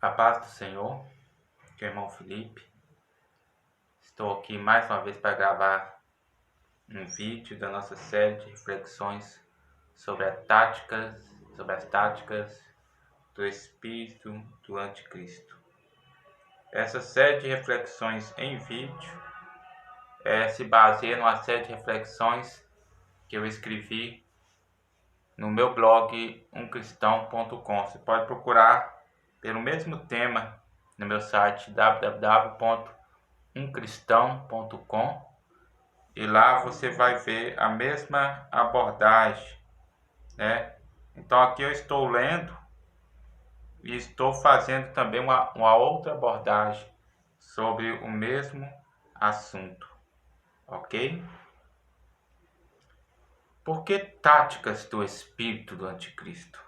A paz do Senhor, que é o irmão Felipe. Estou aqui mais uma vez para gravar um vídeo da nossa série de reflexões sobre as táticas do espírito do anticristo. Essa série de reflexões em vídeo se baseia numa série de reflexões que eu escrevi no meu blog umcristão.com. Você pode procurar pelo mesmo tema no meu site www.umcristão.com e lá você vai ver a mesma abordagem, né? Então aqui eu estou lendo e estou fazendo também uma outra abordagem sobre o mesmo assunto, ok? Por que táticas do espírito do anticristo?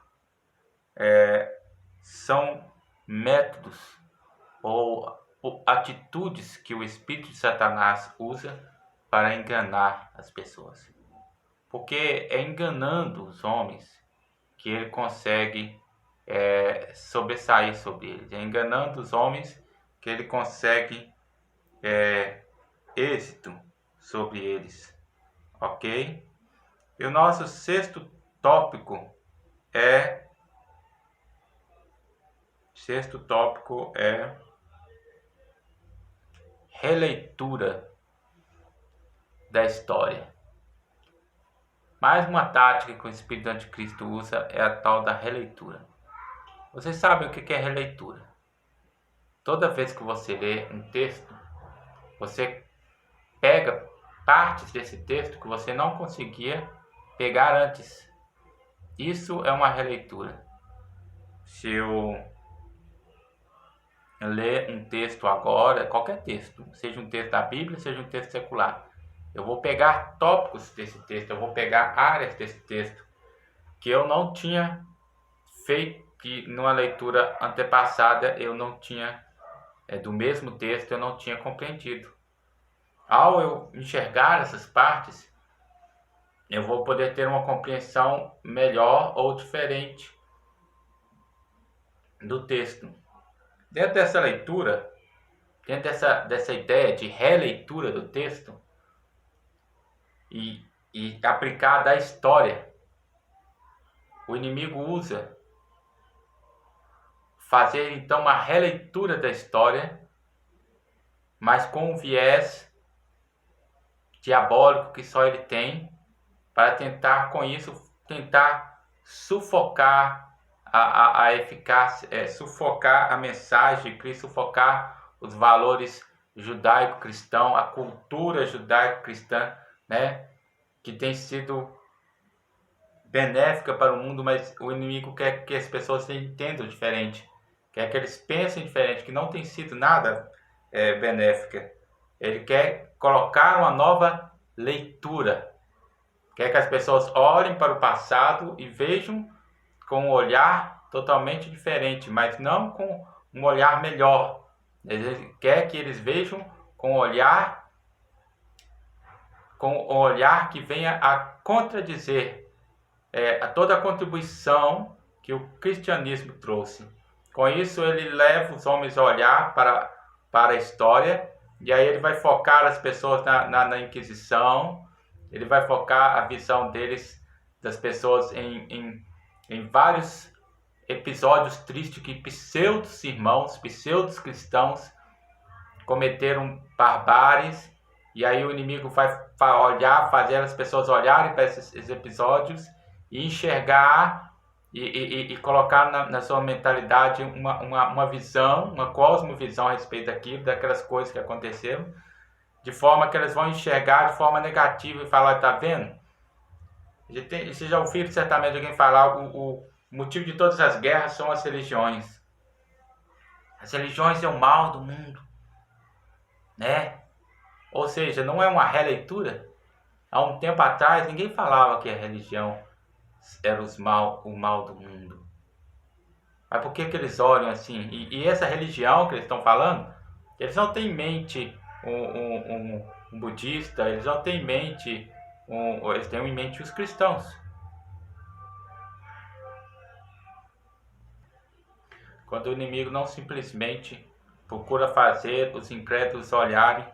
São métodos ou atitudes que o espírito de Satanás usa para enganar as pessoas. Porque é enganando os homens que ele consegue sobressair sobre eles. É enganando os homens que ele consegue êxito sobre eles. Ok? E o nosso sexto tópico é releitura da história. Mais uma tática que o espírito do anticristo usa é a tal da releitura. Vocês sabem o que é releitura? Toda vez que você lê um texto, você pega partes desse texto que você não conseguia pegar antes. Isso é uma releitura. Se eu ler um texto agora, qualquer texto, seja um texto da Bíblia, seja um texto secular, eu vou pegar tópicos desse texto, eu vou pegar áreas desse texto que eu não tinha feito, que numa leitura antepassada eu não tinha, do mesmo texto eu não tinha compreendido. Ao eu enxergar essas partes, eu vou poder ter uma compreensão melhor ou diferente do texto. Dentro dessa leitura, dentro dessa ideia de releitura do texto e aplicar da história, o inimigo usa fazer então uma releitura da história, mas com um viés diabólico que só ele tem, para tentar com isso sufocar a eficácia, sufocar a mensagem de Cristo, sufocar os valores judaico-cristão, a cultura judaico-cristã, né, que tem sido benéfica para o mundo, mas o inimigo quer que as pessoas entendam diferente, quer que eles pensem diferente, que não tem sido nada benéfica. Ele quer colocar uma nova leitura, quer que as pessoas olhem para o passado e vejam com um olhar totalmente diferente, mas não com um olhar melhor. Ele quer que eles vejam com um olhar que venha a contradizer a toda a contribuição que o cristianismo trouxe. Com isso, ele leva os homens a olhar para a história, e aí ele vai focar as pessoas na Inquisição, ele vai focar a visão das pessoas em vários episódios tristes que pseudos-irmãos, pseudos-cristãos cometeram barbáries, e aí o inimigo vai fazer as pessoas olharem para esses episódios e enxergar e colocar na sua mentalidade uma visão, uma cosmovisão a respeito daquelas coisas que aconteceram, de forma que elas vão enxergar de forma negativa e falar, tá vendo? Você já ouviu certamente alguém falar, o motivo de todas as guerras são as religiões. As religiões é o mal do mundo, né? Ou seja, não é uma releitura. Há um tempo atrás ninguém falava que a religião era o mal do mundo. Mas por que eles olham assim? E essa religião que eles estão falando, eles não têm em mente um budista, eles não têm em mente, eles têm em mente os cristãos. quando o inimigo não simplesmente procura fazer os incrédulos olharem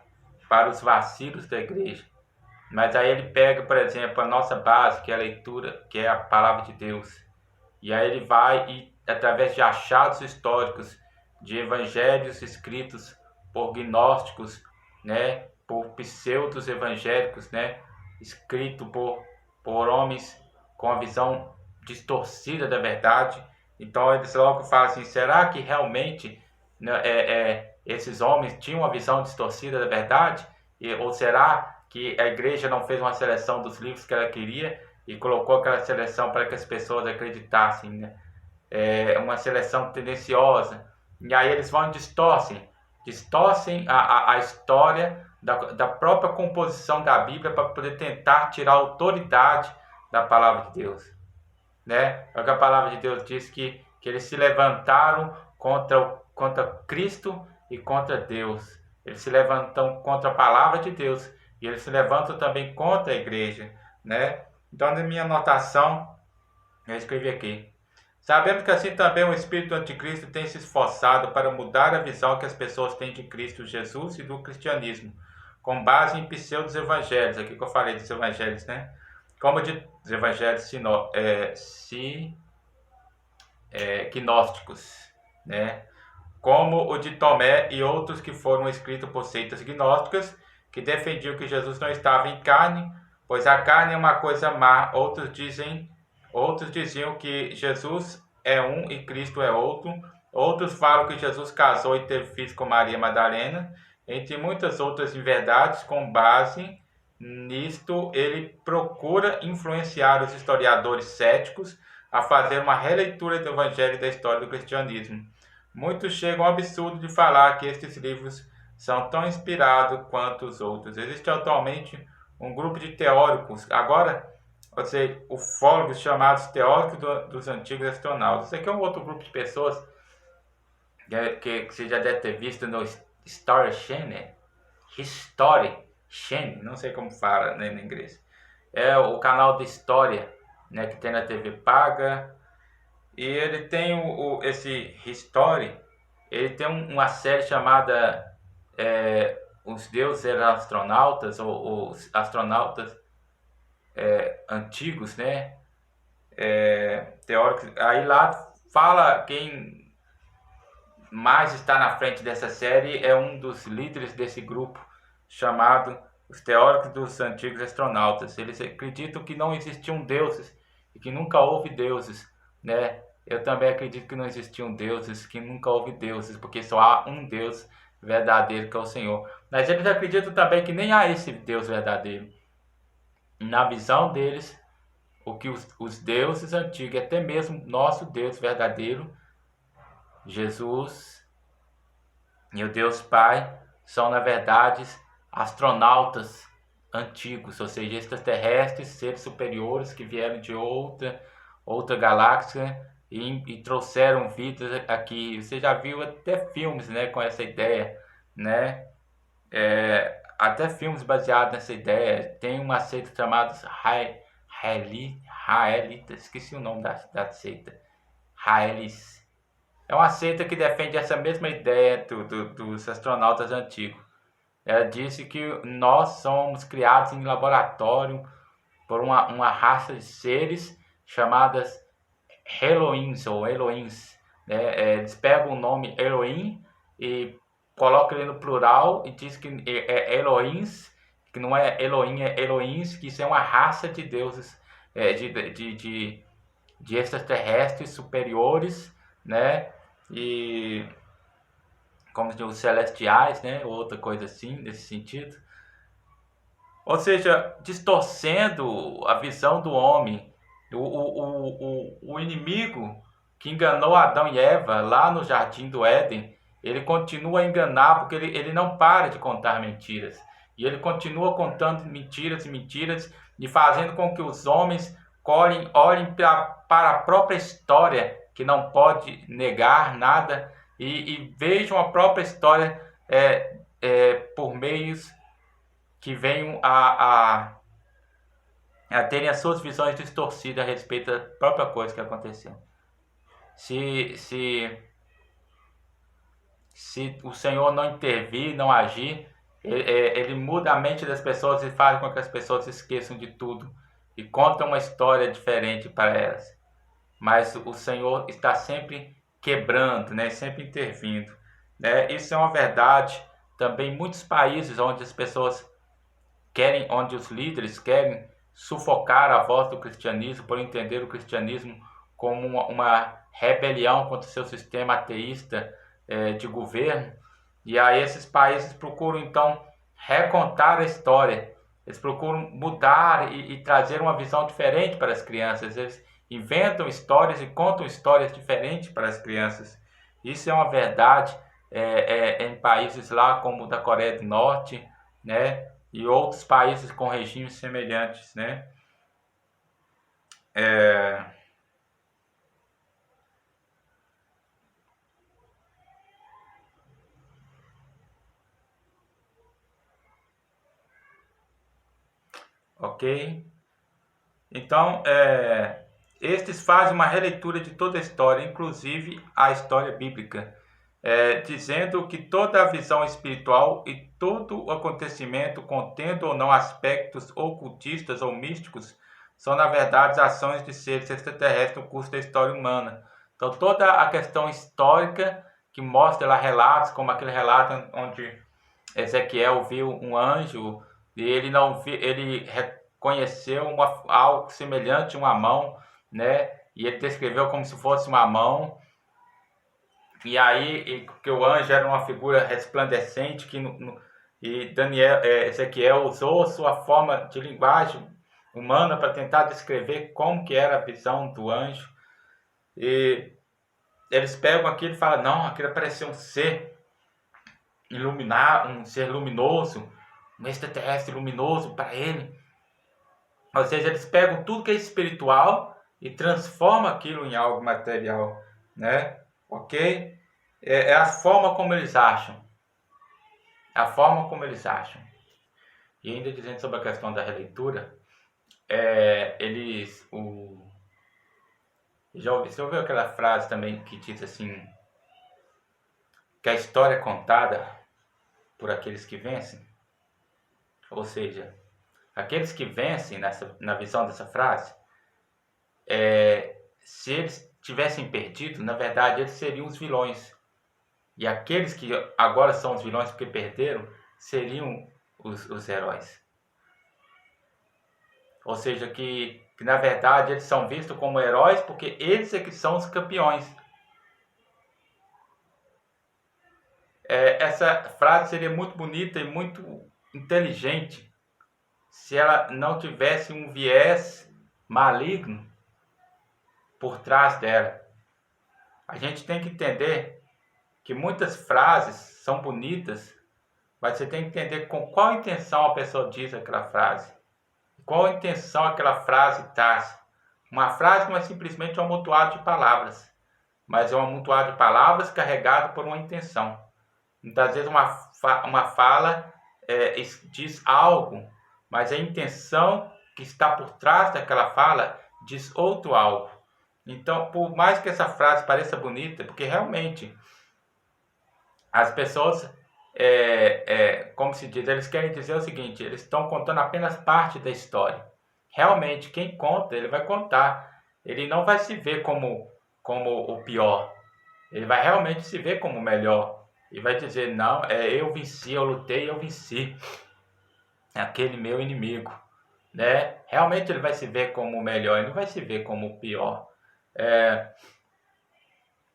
para os vacilos da igreja, mas aí ele pega, por exemplo, a nossa base, que é a leitura, que é a palavra de Deus, e aí ele vai e, através de achados históricos, de evangelhos escritos por gnósticos, né, por pseudos evangélicos, né, escrito por homens com a visão distorcida da verdade. Então eles logo falam assim: será que realmente, né, esses homens tinham uma visão distorcida da verdade? Ou será que a igreja não fez uma seleção dos livros que ela queria e colocou aquela seleção para que as pessoas acreditassem, né? Uma seleção tendenciosa? E aí eles vão e distorcem a história da própria composição da Bíblia para poder tentar tirar a autoridade da palavra de Deus, né? É o que a palavra de Deus diz, que eles se levantaram contra Cristo e contra Deus. Eles se levantam contra a palavra de Deus e eles se levantam também contra a igreja, né? Então, na minha anotação, eu escrevi aqui: sabemos que assim também o espírito do anticristo tem se esforçado para mudar a visão que as pessoas têm de Cristo Jesus e do cristianismo, com base em pseudos evangelhos, aqui que eu falei dos evangelhos, né? Como de os evangelhos gnósticos, né? Como o de Tomé e outros que foram escritos por seitas gnósticas, que defendiam que Jesus não estava em carne, pois a carne é uma coisa má. Outros diziam que Jesus é um e Cristo é outro. Outros falam que Jesus casou e teve filhos com Maria Madalena, entre muitas outras inverdades. Com base nisto, ele procura influenciar os historiadores céticos a fazer uma releitura do Evangelho e da história do cristianismo. Muitos chegam ao absurdo de falar que estes livros são tão inspirados quanto os outros. Existe atualmente um grupo de teóricos, agora, ufólogos, chamados teóricos dos antigos astronautas. Isso aqui é um outro grupo de pessoas que você já deve ter visto no History Channel, não sei como fala, né, em inglês. É o canal de história, né, que tem na TV paga. E ele tem esse History, ele tem uma série chamada Os Deuses Eram Astronautas, ou os Astronautas Antigos, né? Teóricos. Aí lá fala, quem mais está na frente dessa série é um dos líderes desse grupo, chamado Os Teóricos dos Antigos Astronautas. Eles acreditam que não existiam deuses e que nunca houve deuses, né? Eu também acredito que não existiam deuses, que nunca houve deuses, porque só há um Deus verdadeiro, que é o Senhor. Mas eles acreditam também que nem há esse Deus verdadeiro. Na visão deles, o que os deuses antigos, até mesmo nosso Deus verdadeiro, Jesus e o Deus Pai, são na verdade astronautas antigos, ou seja, extraterrestres, seres superiores que vieram de outra galáxia e trouxeram vidas aqui. Você já viu até filmes, né, com essa ideia, né? Até filmes baseados nessa ideia. Tem uma seita chamada Raelitas, esqueci o nome da seita. Raelis. É uma seita que defende essa mesma ideia dos astronautas antigos. Ela disse que nós somos criados em laboratório por uma raça de seres chamadas Elohims ou Elohims, né? Eles pegam o nome Elohim e colocam ele no plural e diz que é Elohims, que não é Elohim, é Elohims, que isso é uma raça de deuses, de extraterrestres superiores, né? E como os celestiais, né? Outra coisa assim, nesse sentido. Ou seja, distorcendo a visão do homem. O inimigo que enganou Adão e Eva lá no Jardim do Éden, ele continua a enganar, porque ele não para de contar mentiras. E ele continua contando mentiras e mentiras, e fazendo com que os homens olhem para a própria história, que não pode negar nada, e vejam a própria história por meios que venham a terem as suas visões distorcidas a respeito da própria coisa que aconteceu. Se se o Senhor não intervir, não agir, ele muda a mente das pessoas e faz com que as pessoas esqueçam de tudo e conta uma história diferente para elas. Mas o Senhor está sempre quebrando, né? Sempre intervindo, né? Isso é uma verdade também em muitos países onde as pessoas querem, onde os líderes querem sufocar a voz do cristianismo por entender o cristianismo como uma rebelião contra o seu sistema ateísta de governo. E aí esses países procuram então recontar a história, eles procuram mudar e trazer uma visão diferente para as crianças, eles inventam histórias e contam histórias diferentes para as crianças. Isso é uma verdade em países lá como o da Coreia do Norte, né? E outros países com regimes semelhantes, né? Ok? Então, estes fazem uma releitura de toda a história, inclusive a história bíblica, dizendo que toda a visão espiritual e todo o acontecimento, contendo ou não aspectos ocultistas ou místicos, são, na verdade, ações de seres extraterrestres no curso da história humana. Então, toda a questão histórica que mostra lá relatos, como aquele relato onde Ezequiel viu um anjo e ele não viu, ele reconheceu algo semelhante a uma mão, né? E ele descreveu como se fosse uma mão. E aí, que o anjo era uma figura resplandecente e Ezequiel usou sua forma de linguagem humana para tentar descrever como que era a visão do anjo. E eles pegam aquilo e falam, não, aquilo parecia um ser iluminado, um ser luminoso, um extraterrestre luminoso para ele. Ou seja, eles pegam tudo que é espiritual e transformam aquilo em algo material, né? Ok? É a forma como eles acham. A forma como eles acham. E ainda dizendo sobre a questão da releitura, você ouviu aquela frase também que diz assim, que a história é contada por aqueles que vencem? Ou seja, aqueles que vencem na visão dessa frase, se eles tivessem perdido, na verdade eles seriam os vilões. E aqueles que agora são os vilões porque perderam, seriam os heróis. Ou seja, que na verdade eles são vistos como heróis porque eles é que são os campeões. Essa frase seria muito bonita e muito inteligente se ela não tivesse um viés maligno por trás dela. A gente tem que entender que muitas frases são bonitas, mas você tem que entender com qual intenção a pessoa diz aquela frase. Qual a intenção aquela frase traz. Uma frase não é simplesmente um amontoado de palavras, mas é um amontoado de palavras carregado por uma intenção. Muitas vezes uma fala diz algo, mas a intenção que está por trás daquela fala diz outro algo. Então, por mais que essa frase pareça bonita, porque realmente as pessoas, como se diz, eles querem dizer o seguinte, eles estão contando apenas parte da história. Realmente, quem conta, ele vai contar. Ele não vai se ver como o pior. Ele vai realmente se ver como o melhor. E vai dizer, não, eu venci, eu lutei, eu venci aquele meu inimigo. Né? Realmente ele vai se ver como o melhor, ele não vai se ver como o pior.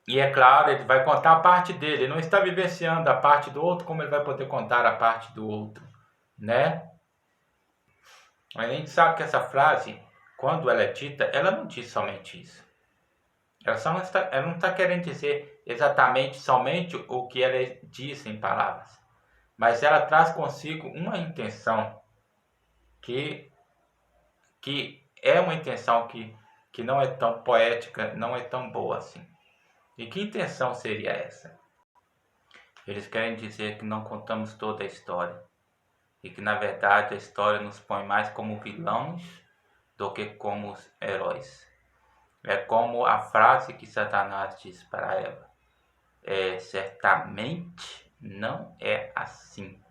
E é claro, ele vai contar a parte dele, ele não está vivenciando a parte do outro, como ele vai poder contar a parte do outro, né? Mas a gente sabe que essa frase, quando ela é dita, ela não diz somente isso. Ela não está querendo dizer exatamente somente o que ela diz em palavras, mas ela traz consigo uma intenção que é uma intenção que não é tão poética, não é tão boa assim. E que intenção seria essa? Eles querem dizer que não contamos toda a história e que na verdade a história nos põe mais como vilões do que como heróis. É como a frase que Satanás diz para Eva: certamente não é assim.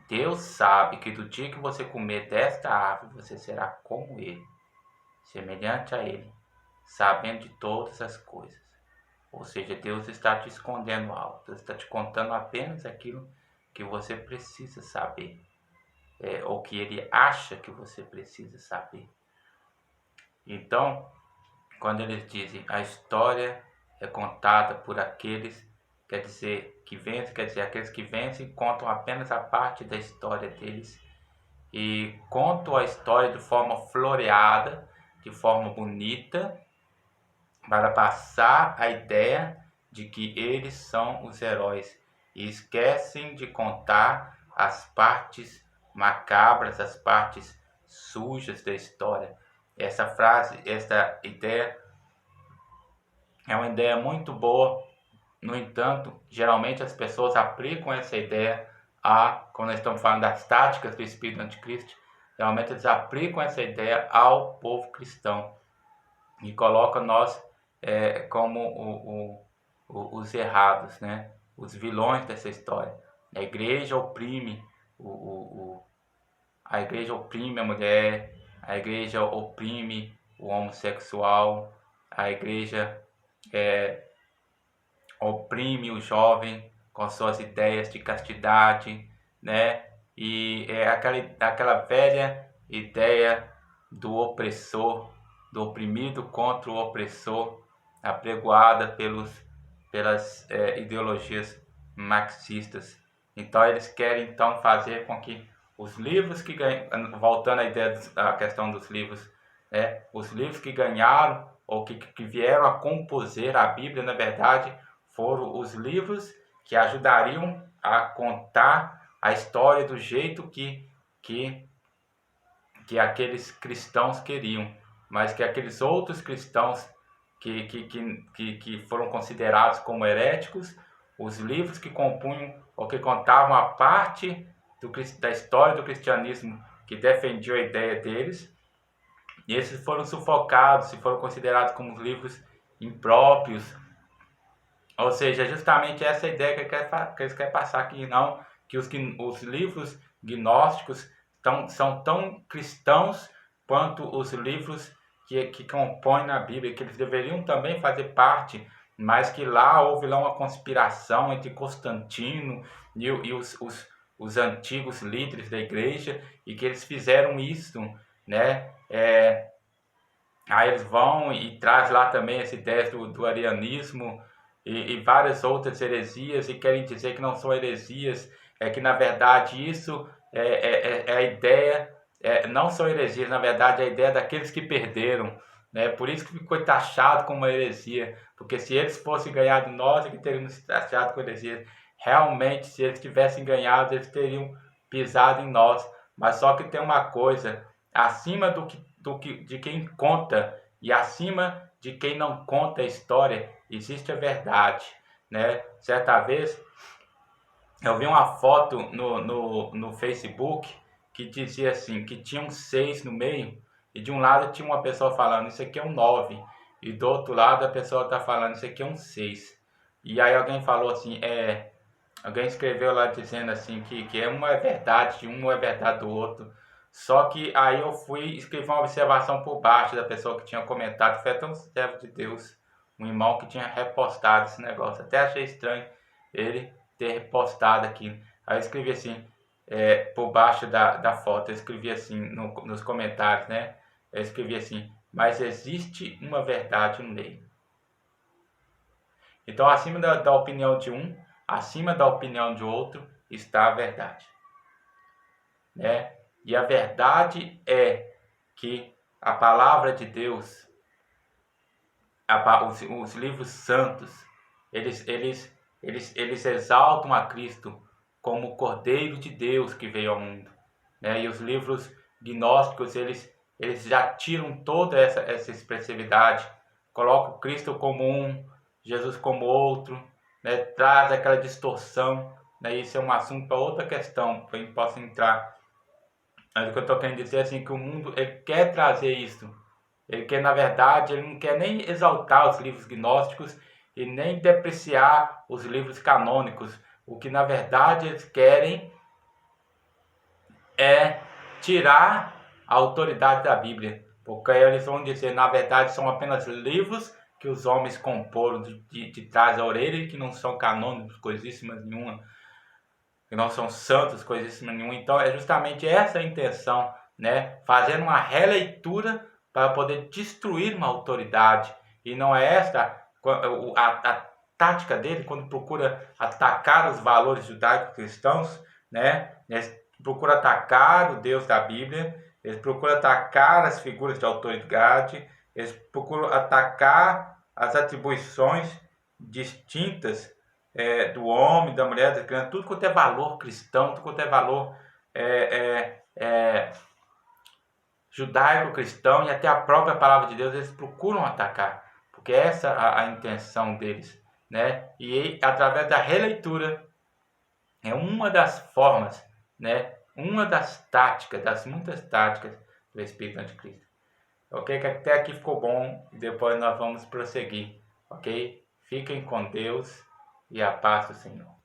Deus sabe que do dia que você comer desta árvore, você será como Ele, semelhante a Ele, sabendo de todas as coisas. Ou seja, Deus está te escondendo algo, Deus está te contando apenas aquilo que você precisa saber, ou que Ele acha que você precisa saber. Então, quando eles dizem a história é contada por aqueles, quer dizer, que vencem, quer dizer, aqueles que vencem contam apenas a parte da história deles e contam a história de forma floreada, de forma bonita, para passar a ideia de que eles são os heróis e esquecem de contar as partes macabras, as partes sujas da história. Essa frase, essa ideia é uma ideia muito boa. No entanto, geralmente as pessoas aplicam essa ideia quando nós estamos falando das táticas do espírito anticristo, geralmente eles aplicam essa ideia ao povo cristão e colocam nós como os errados, né? Os vilões dessa história. A igreja oprime a igreja oprime a mulher, a igreja oprime o homossexual, a igreja oprime o jovem com suas ideias de castidade, né? E é aquela velha ideia do opressor, do oprimido contra o opressor, apregoada pelas ideologias marxistas. Então eles querem então fazer com que os livros que ganham, voltando à questão dos livros, os livros que ganharam ou que vieram a compor a Bíblia, na verdade, foram os livros que ajudariam a contar a história do jeito que aqueles cristãos queriam, mas que aqueles outros cristãos que foram considerados como heréticos, os livros que compunham ou que contavam a parte da história do cristianismo que defendiam a ideia deles, e esses foram sufocados e foram considerados como livros impróprios. Ou seja, justamente essa ideia que eles querem passar aqui, não, que os livros gnósticos são tão cristãos quanto os livros que compõem na Bíblia, que eles deveriam também fazer parte, mas que lá houve uma conspiração entre Constantino e os antigos líderes da igreja, e que eles fizeram isso, né? Aí eles vão e traz lá também essa ideia do arianismo e várias outras heresias, e querem dizer que não são heresias, que na verdade isso é a ideia, não são heresias, na verdade é a ideia daqueles que perderam, né? Por isso que ficou taxado como uma heresia, porque se eles fossem ganhar de nós, é que teríamos taxado com heresia. Realmente, se eles tivessem ganhado, eles teriam pisado em nós, mas só que tem uma coisa, acima de quem conta e acima de quem não conta a história, existe a verdade, né? Certa vez eu vi uma foto no Facebook que dizia assim, que tinha um 6 no meio, e de um lado tinha uma pessoa falando, isso aqui é um 9, e do outro lado a pessoa está falando, isso aqui é um 6. E aí alguém falou assim, alguém escreveu lá dizendo assim que um é verdade, um não é verdade do outro. Só que aí eu fui escrever uma observação por baixo da pessoa que tinha comentado, foi até um servo de Deus, um irmão que tinha repostado esse negócio. Até achei estranho ele ter repostado aquilo. Aí eu escrevi assim, por baixo da foto, eu escrevi assim nos comentários, né? Eu escrevi assim, mas existe uma verdade no meio. Então, acima da opinião de um, acima da opinião de outro, está a verdade, né? E a verdade é que a palavra de Deus, os livros santos, eles exaltam a Cristo como o Cordeiro de Deus que veio ao mundo, né? E os livros gnósticos, eles já tiram toda essa expressividade, colocam Cristo como um, Jesus como outro, né? Traz aquela distorção, né? Isso é um assunto para outra questão, que a gente possa entrar. Mas o que eu estou querendo dizer é assim, que o mundo ele quer trazer isso. Ele quer, na verdade, ele não quer nem exaltar os livros gnósticos, e nem depreciar os livros canônicos. O que na verdade eles querem é tirar a autoridade da Bíblia, porque eles vão dizer, na verdade, são apenas livros que os homens comporam de trás da orelha e que não são canônicos, coisíssimas nenhuma, que não são santos, coisíssimas nenhuma. Então é justamente essa a intenção, né? Fazer uma releitura para poder destruir uma autoridade. E não é esta a tática dele quando procura atacar os valores judaico-cristãos, né? Procura atacar o Deus da Bíblia, eles procuram atacar as figuras de autoridade, eles procuram atacar as atribuições distintas do homem, da mulher, da criança, tudo quanto é valor cristão, tudo quanto é valor judaico-cristão e até a própria palavra de Deus, eles procuram atacar, porque essa é a intenção deles, né? E através da releitura, é uma das formas, né? Uma das táticas, das muitas táticas do Espírito Anticristo. Ok? Que até aqui ficou bom e depois nós vamos prosseguir. Ok? Fiquem com Deus e a paz do Senhor.